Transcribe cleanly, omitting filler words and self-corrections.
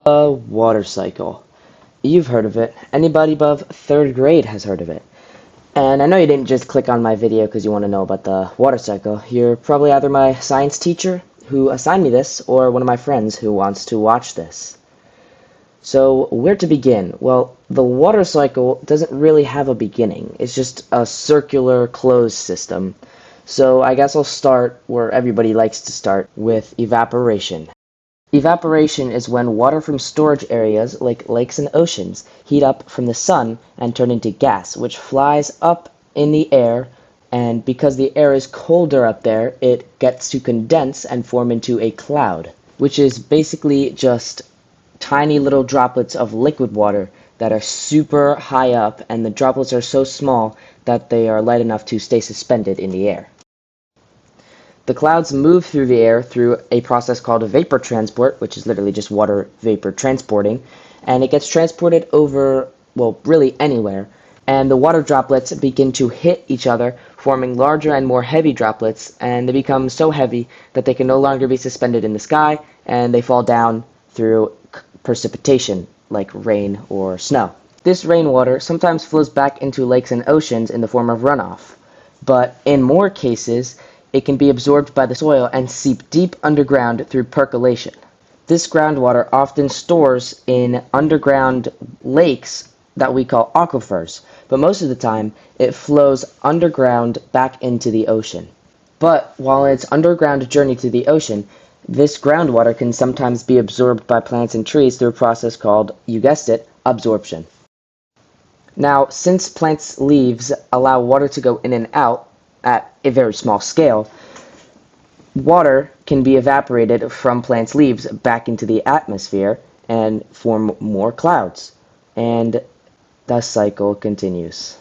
A water cycle. You've heard of it. Anybody above third grade has heard of it. And I know you didn't just click on my video because you want to know about the water cycle. You're probably either my science teacher, who assigned me this, or one of my friends who wants to watch this. So, where to begin? Well, the water cycle doesn't really have a beginning. It's just a circular closed system. So, I guess I'll start where everybody likes to start, with evaporation. Evaporation is when water from storage areas like lakes and oceans heat up from the sun and turn into gas, which flies up in the air, and because the air is colder up there, it gets to condense and form into a cloud, which is basically just tiny little droplets of liquid water that are super high up, and the droplets are so small that they are light enough to stay suspended in the air. The clouds move through the air through a process called vapor transport, which is literally just water vapor transporting, and it gets transported over, well, really anywhere, and the water droplets begin to hit each other, forming larger and more heavy droplets, and they become so heavy that they can no longer be suspended in the sky, and they fall down through precipitation, like rain or snow. This rainwater sometimes flows back into lakes and oceans in the form of runoff, but in more cases, it can be absorbed by the soil and seep deep underground through percolation. This groundwater often stores in underground lakes that we call aquifers, but most of the time it flows underground back into the ocean. But while its underground journey to the ocean, this groundwater can sometimes be absorbed by plants and trees through a process called, you guessed it, absorption. Now, since plants' leaves allow water to go in and out at a very small scale, water can be evaporated from plants' leaves back into the atmosphere and form more clouds. And the cycle continues.